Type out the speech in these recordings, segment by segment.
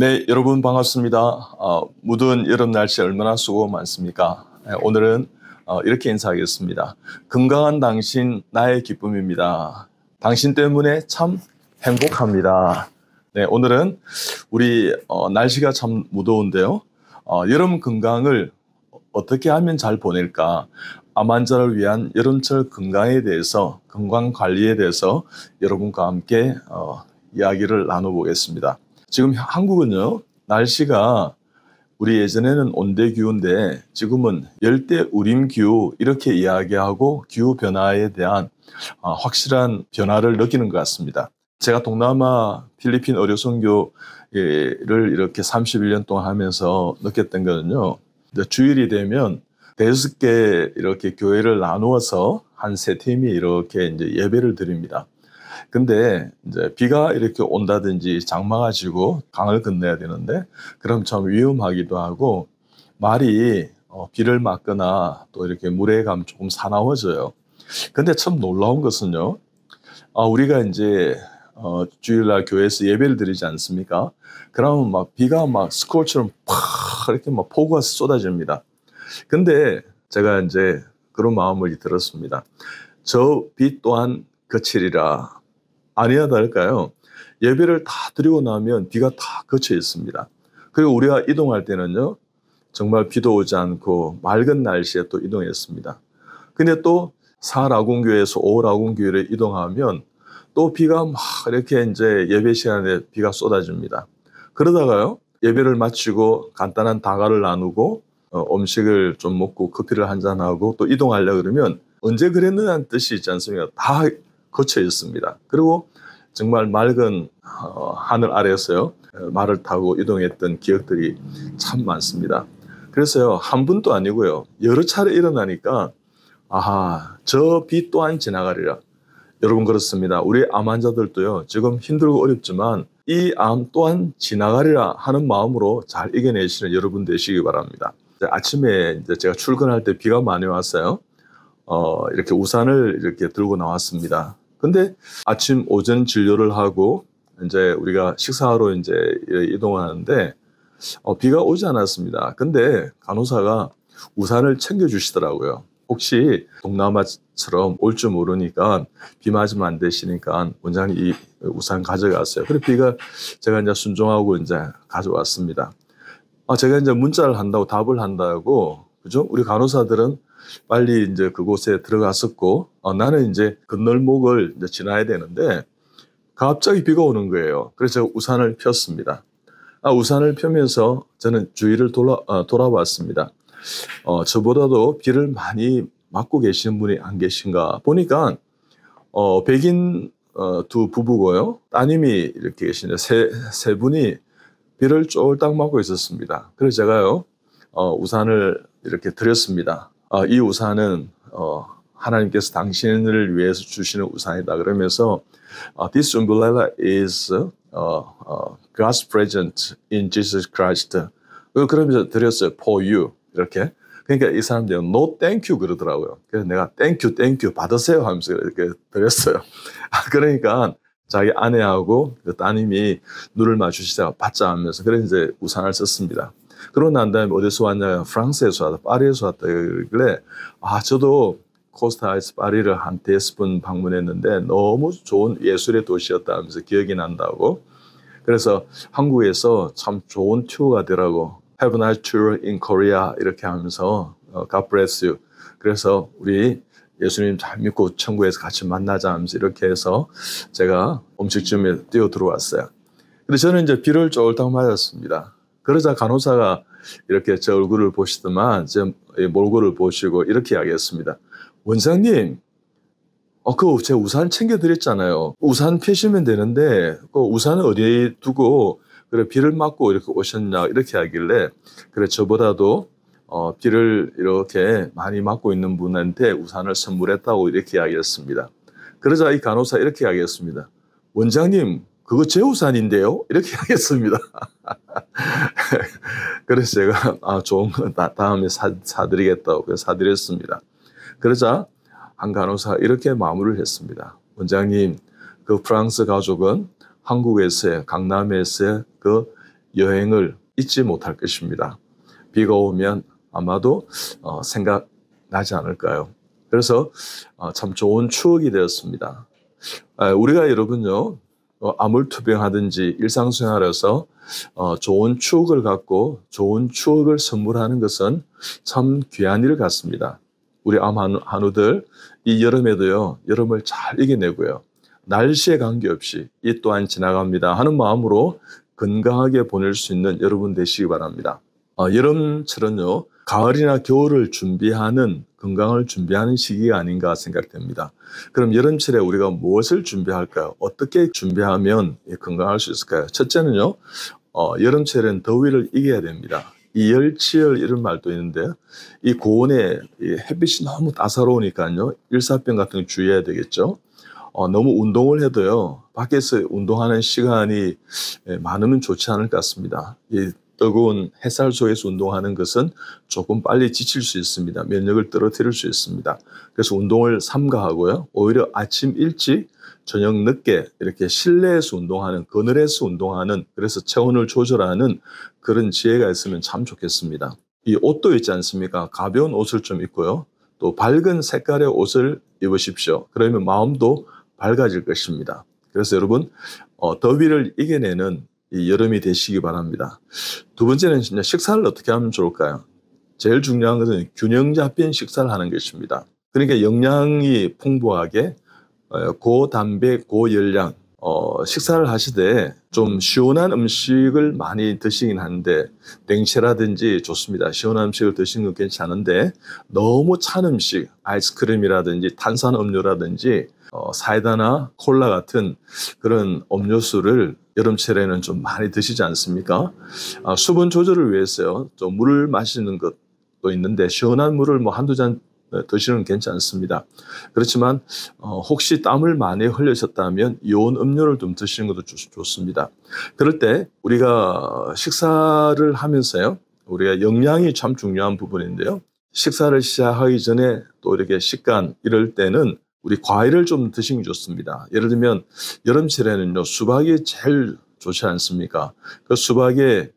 네, 여러분 반갑습니다. 무더운 여름 날씨 얼마나 수고 많습니까? 오늘은 이렇게 인사하겠습니다. 건강한 당신, 나의 기쁨입니다. 당신 때문에 참 행복합니다. 네, 오늘은 우리 날씨가 참 무더운데요. 여름 건강을 어떻게 하면 잘 보낼까? 암 환자를 위한 여름철 건강에 대해서, 건강 관리에 대해서 여러분과 함께 이야기를 나눠보겠습니다. 지금 한국은요, 날씨가 우리 예전에는 온대기후인데 지금은 열대우림기후 이렇게 이야기하고 기후 변화에 대한 확실한 변화를 느끼는 것 같습니다. 제가 동남아 필리핀 의료 선교를 이렇게 31년 동안 하면서 느꼈던 거는요, 주일이 되면 5개 이렇게 교회를 나누어서 한 세 팀이 이렇게 이제 예배를 드립니다. 근데 이제 비가 이렇게 온다든지 장마가 지고 강을 건너야 되는데 그럼 참 위험하기도 하고 말이 비를 맞거나 또 이렇게 물에 가면 조금 사나워져요. 근데 참 놀라운 것은요. 우리가 이제 주일날 교회에서 예배를 드리지 않습니까? 그러면 막 비가 막 스콜처럼 팍 이렇게 막 폭우가 쏟아집니다. 근데 제가 이제 그런 마음을 들었습니다. 저 비 또한 그치리라. 아니야 다를까요? 예배를 다 드리고 나면 비가 다 그쳐 있습니다. 그리고 우리가 이동할 때는요, 정말 비도 오지 않고 맑은 날씨에 또 이동했습니다. 근데 또 사라군교에서 오라군교를 이동하면 또 비가 막 이렇게 이제 예배 시간에 비가 쏟아집니다. 그러다가요, 예배를 마치고 간단한 다과를 나누고 음식을 좀 먹고 커피를 한잔하고 또 이동하려고 그러면 언제 그랬느냐는 뜻이 있지 않습니까? 다 거쳐 있습니다. 그리고 정말 맑은 하늘 아래에서요, 말을 타고 이동했던 기억들이 참 많습니다. 그래서요, 한 번도 아니고요, 여러 차례 일어나니까 저 비 또한 지나가리라. 여러분 그렇습니다. 우리 암 환자들도요, 지금 힘들고 어렵지만 이 암 또한 지나가리라 하는 마음으로 잘 이겨내시는 여러분 되시기 바랍니다. 아침에 이제 제가 출근할 때 비가 많이 왔어요. 이렇게 우산을 이렇게 들고 나왔습니다. 근데 아침 오전 진료를 하고 이제 우리가 식사하러 이제 이동하는데 비가 오지 않았습니다. 근데 간호사가 우산을 챙겨주시더라고요. 혹시 동남아처럼 올 줄 모르니까 비 맞으면 안 되시니까 원장님 이 우산 가져갔어요. 그래서 제가 이제 순종하고 이제 가져왔습니다. 제가 이제 문자를 한다고 답을 한다고, 그죠? 우리 간호사들은 빨리 이제 그곳에 들어갔었고, 나는 이제 건널목을 이제 지나야 되는데, 갑자기 비가 오는 거예요. 그래서 제가 우산을 폈습니다. 우산을 펴면서 저는 주위를 돌아봤습니다. 저보다도 비를 많이 맞고 계시는 분이 안 계신가 보니까, 백인 두 부부고요. 따님이 이렇게 계시는데, 세 분이 비를 쫄딱 맞고 있었습니다. 그래서 제가요, 우산을 이렇게 드렸습니다. 이 우산은 하나님께서 당신을 위해서 주시는 우산이다. 그러면서 This umbrella is God's present in Jesus Christ. 그러면서 드렸어요. For you. 이렇게. 그러니까 이 사람들이 No thank you 그러더라고요. 그래서 내가 thank you 받으세요 하면서 이렇게 드렸어요. 그러니까 자기 아내하고 그 따님이 눈을 마주치다가 받자 하면서 그래서 이제 우산을 썼습니다. 그러고 난 다음에 어디서 왔냐? 프랑스에서 왔다, 파리에서 왔다. 그러길래 저도 코스타에서 파리를 한 5번 방문했는데 너무 좋은 예술의 도시였다 하면서 기억이 난다고. 그래서 한국에서 참 좋은 투어가 되라고 Have a nice tour in Korea 이렇게 하면서 God bless you. 그래서 우리 예수님 잘 믿고 천국에서 같이 만나자 하면서 이렇게 해서 제가 음식점에 뛰어 들어왔어요. 근데 저는 이제 비를 쫄딱 맞았습니다. 그러자 간호사가 이렇게 제 얼굴을 보시더만 제 몰골을 보시고 이렇게 이야기했습니다. 원장님, 제 우산 챙겨드렸잖아요. 우산 펴시면 되는데 그 우산을 어디에 두고 그래 비를 맞고 이렇게 오셨냐 이렇게 하길래 그래 저보다도 비를 이렇게 많이 맞고 있는 분한테 우산을 선물했다고 이렇게 이야기했습니다. 그러자 이 간호사 이렇게 이야기했습니다. 원장님, 그거 제 우산인데요? 이렇게 이야기했습니다. 그래서 제가 좋은 거 다음에 사드리겠다고 그래서 사드렸습니다. 그러자 한 간호사 이렇게 마무리를 했습니다. 원장님, 그 프랑스 가족은 한국에서의 강남에서의 그 여행을 잊지 못할 것입니다. 비가 오면 아마도 생각나지 않을까요? 그래서 참 좋은 추억이 되었습니다. 우리가 여러분요, 아물투병하든지 일상생활에서 좋은 추억을 갖고 좋은 추억을 선물하는 것은 참 귀한 일 같습니다. 우리 암 한우들 이 여름에도요, 여름을 잘 이겨내고요. 날씨에 관계없이 이 또한 지나갑니다 하는 마음으로 건강하게 보낼 수 있는 여러분 되시기 바랍니다. 여름철은요, 가을이나 겨울을 준비하는, 건강을 준비하는 시기가 아닌가 생각됩니다. 그럼 여름철에 우리가 무엇을 준비할까요? 어떻게 준비하면 건강할 수 있을까요? 첫째는요, 여름철엔 더위를 이겨야 됩니다. 이열치열 이런 말도 있는데요. 이 고온에 햇빛이 너무 따사로우니까요, 일사병 같은 거 주의해야 되겠죠. 너무 운동을 해도요, 밖에서 운동하는 시간이 많으면 좋지 않을 것 같습니다. 이 뜨거운 햇살 속에서 운동하는 것은 조금 빨리 지칠 수 있습니다. 면역을 떨어뜨릴 수 있습니다. 그래서 운동을 삼가하고요, 오히려 아침 일찍 저녁 늦게 이렇게 실내에서 운동하는, 그늘에서 운동하는, 그래서 체온을 조절하는 그런 지혜가 있으면 참 좋겠습니다. 이 옷도 있지 않습니까? 가벼운 옷을 좀 입고요, 또 밝은 색깔의 옷을 입으십시오. 그러면 마음도 밝아질 것입니다. 그래서 여러분, 더위를 이겨내는 이 여름이 되시기 바랍니다. 두 번째는 진짜 식사를 어떻게 하면 좋을까요? 제일 중요한 것은 균형 잡힌 식사를 하는 것입니다. 그러니까 영양이 풍부하게 고단백, 고열량 식사를 하시되 좀 시원한 음식을 많이 드시긴 하는데, 냉채라든지 좋습니다. 시원한 음식을 드시는 건 괜찮은데 너무 찬 음식, 아이스크림이라든지 탄산음료라든지 사이다나 콜라 같은 그런 음료수를 여름철에는 좀 많이 드시지 않습니까? 수분 조절을 위해서요, 좀 물을 마시는 것도 있는데 시원한 물을 뭐 한두 잔 드시는 건 괜찮습니다. 그렇지만 혹시 땀을 많이 흘리셨다면 이온 음료를 좀 드시는 것도 좋습니다. 그럴 때 우리가 식사를 하면서요, 우리가 영양이 참 중요한 부분인데요, 식사를 시작하기 전에 또 이렇게 식간 이럴 때는 우리 과일을 좀 드시는 게 좋습니다. 예를 들면 여름철에는요, 수박이 제일 좋지 않습니까? 그 수박에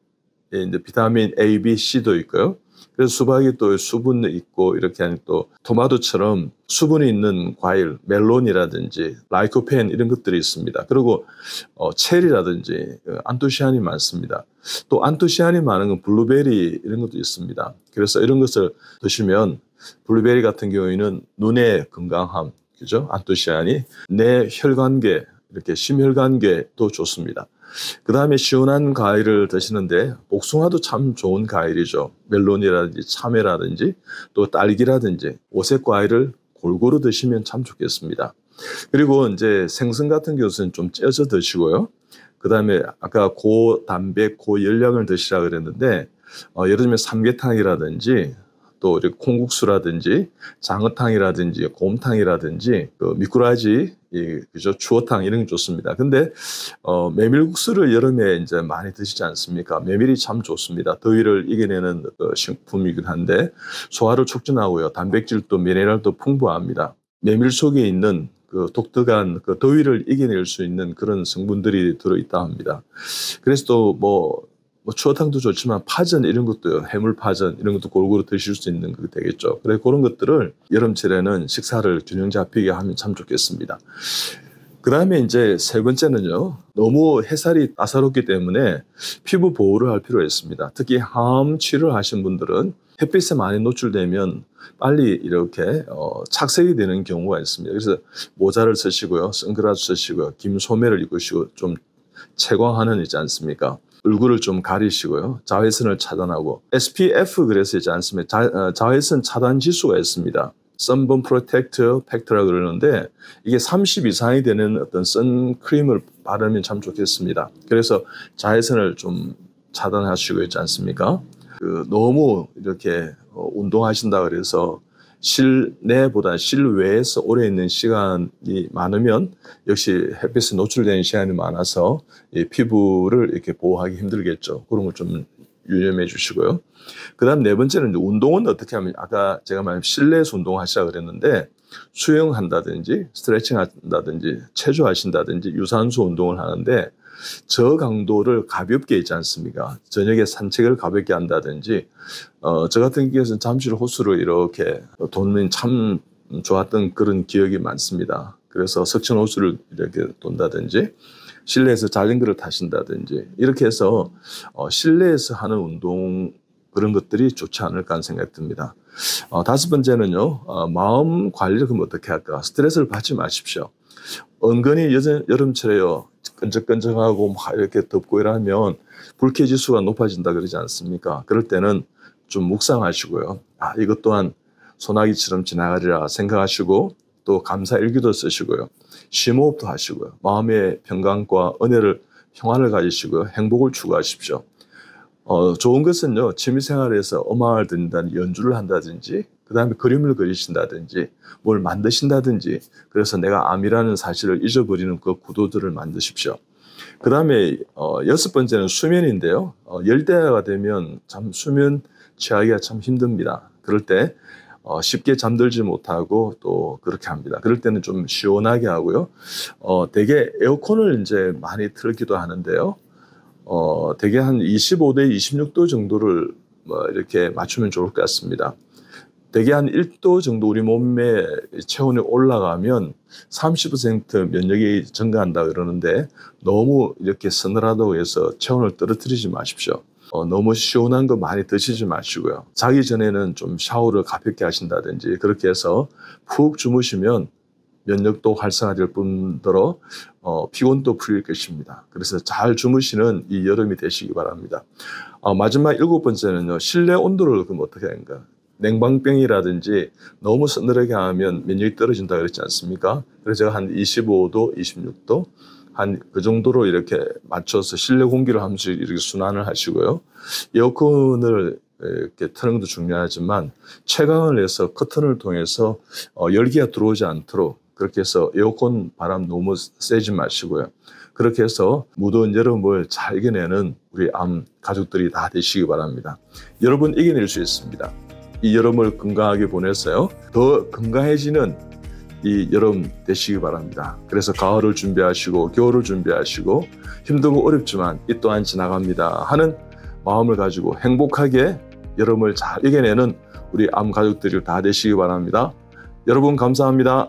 이제 비타민 A, B, C도 있고요. 그래서 수박이 또 수분이 있고, 이렇게 하는 또 토마토처럼 수분이 있는 과일, 멜론이라든지 라이코펜 이런 것들이 있습니다. 그리고 체리라든지 안토시아닌이 많습니다. 또 안토시아닌이 많은 건 블루베리 이런 것도 있습니다. 그래서 이런 것을 드시면 블루베리 같은 경우에는 눈의 건강함, 그죠? 안토시아닌이 뇌 혈관계, 이렇게 심혈관계도 좋습니다. 그 다음에 시원한 과일을 드시는데 복숭아도 참 좋은 과일이죠. 멜론이라든지 참외라든지 또 딸기라든지 오색 과일을 골고루 드시면 참 좋겠습니다. 그리고 이제 생선 같은 경우는 좀 쪄서 드시고요. 그 다음에 아까 고단백, 고열량을 드시라 그랬는데 예를 들면 삼계탕이라든지 또 이렇게 콩국수라든지 장어탕이라든지 곰탕이라든지 미꾸라지, 그죠? 추어탕 이런 게 좋습니다. 근데 메밀국수를 여름에 이제 많이 드시지 않습니까? 메밀이 참 좋습니다. 더위를 이겨내는 식품이긴 한데 소화를 촉진하고요, 단백질도 미네랄도 풍부합니다. 메밀 속에 있는 그 독특한 그 더위를 이겨낼 수 있는 그런 성분들이 들어있다 합니다. 그래서 또 추어탕도 좋지만 파전 이런 것도요, 해물파전 이런 것도 골고루 드실 수 있는 거 되겠죠. 그래서 그런 것들을 여름철에는 식사를 균형 잡히게 하면 참 좋겠습니다. 그 다음에 이제 세 번째는요, 너무 햇살이 따사롭기 때문에 피부 보호를 할 필요가 있습니다. 특히 항암 치료를 하신 분들은 햇빛에 많이 노출되면 빨리 이렇게 착색이 되는 경우가 있습니다. 그래서 모자를 쓰시고요, 선글라스 쓰시고요, 긴 소매를 입으시고 좀 채광하는 있지 않습니까? 얼굴을 좀 가리시고요, 자외선을 차단하고 SPF 그래서 있지 않습니까? 자외선 차단 지수가 있습니다. Sunburn Protector Factor라고 그러는데 이게 30 이상이 되는 어떤 선크림을 바르면 참 좋겠습니다. 그래서 자외선을 좀 차단하시고 있지 않습니까? 너무 이렇게 운동하신다 그래서 실내보다 실외에서 오래 있는 시간이 많으면 역시 햇빛에 노출되는 시간이 많아서 이 피부를 이렇게 보호하기 힘들겠죠. 그런 걸 좀 유념해 주시고요. 그 다음 네 번째는 이제 운동은 어떻게 하면, 아까 제가 말한 실내에서 운동하시라 그랬는데 수영한다든지 스트레칭 한다든지 체조하신다든지 유산소 운동을 하는데 저강도를 가볍게 있지 않습니까? 저녁에 산책을 가볍게 한다든지, 저 같은 경우에는 잠실 호수를 이렇게 도는 참 좋았던 그런 기억이 많습니다. 그래서 석천 호수를 이렇게 돈다든지, 실내에서 자전거를 타신다든지, 이렇게 해서 실내에서 하는 운동, 그런 것들이 좋지 않을까 하는 생각이 듭니다. 다섯 번째는요, 마음 관리를 그럼 어떻게 할까? 스트레스를 받지 마십시오. 은근히 여름철에요, 끈적끈적하고 막 이렇게 덥고 이러면 불쾌지수가 높아진다 그러지 않습니까? 그럴 때는 좀 묵상하시고요. 이것 또한 소나기처럼 지나가리라 생각하시고, 또 감사 일기도 쓰시고요. 심호흡도 하시고요. 마음의 평강과 은혜를, 평안을 가지시고요. 행복을 추구하십시오. 좋은 것은요, 취미생활에서 음악을 듣는다든지 연주를 한다든지, 그 다음에 그림을 그리신다든지, 뭘 만드신다든지, 그래서 내가 암이라는 사실을 잊어버리는 그 구도들을 만드십시오. 그 다음에 여섯 번째는 수면인데요. 열대야가 되면 참 수면 취하기가 참 힘듭니다. 그럴 때 쉽게 잠들지 못하고 또 그렇게 합니다. 그럴 때는 좀 시원하게 하고요. 대개 에어컨을 이제 많이 틀기도 하는데요. 대개 한 25대 26도 정도를 이렇게 맞추면 좋을 것 같습니다. 대개 한 1도 정도 우리 몸의 체온이 올라가면 30% 면역이 증가한다 그러는데, 너무 이렇게 서늘하다고 해서 체온을 떨어뜨리지 마십시오. 너무 시원한 거 많이 드시지 마시고요. 자기 전에는 좀 샤워를 가볍게 하신다든지, 그렇게 해서 푹 주무시면 면역도 활성화될 뿐더러 피곤도 풀릴 것입니다. 그래서 잘 주무시는 이 여름이 되시기 바랍니다. 마지막 일곱 번째는요, 실내 온도를 그럼 어떻게 하는가? 냉방병이라든지 너무 서늘하게 하면 면역이 떨어진다 그랬지 않습니까? 그래서 제가 한 25도, 26도 한 그 정도로 이렇게 맞춰서 실내 공기를 하면서 이렇게 순환을 하시고요. 에어컨을 이렇게 트는 것도 중요하지만 채광을 해서 커튼을 통해서 열기가 들어오지 않도록 그렇게 해서 에어컨 바람 너무 세지 마시고요. 그렇게 해서 무더운 여름을 잘 이겨내는 우리 암 가족들이 다 되시기 바랍니다. 여러분 이겨낼 수 있습니다. 이 여름을 건강하게 보내서요, 더 건강해지는 이 여름 되시기 바랍니다. 그래서 가을을 준비하시고 겨울을 준비하시고, 힘들고 어렵지만 이 또한 지나갑니다 하는 마음을 가지고 행복하게 여름을 잘 이겨내는 우리 암 가족들이 다 되시기 바랍니다. 여러분 감사합니다.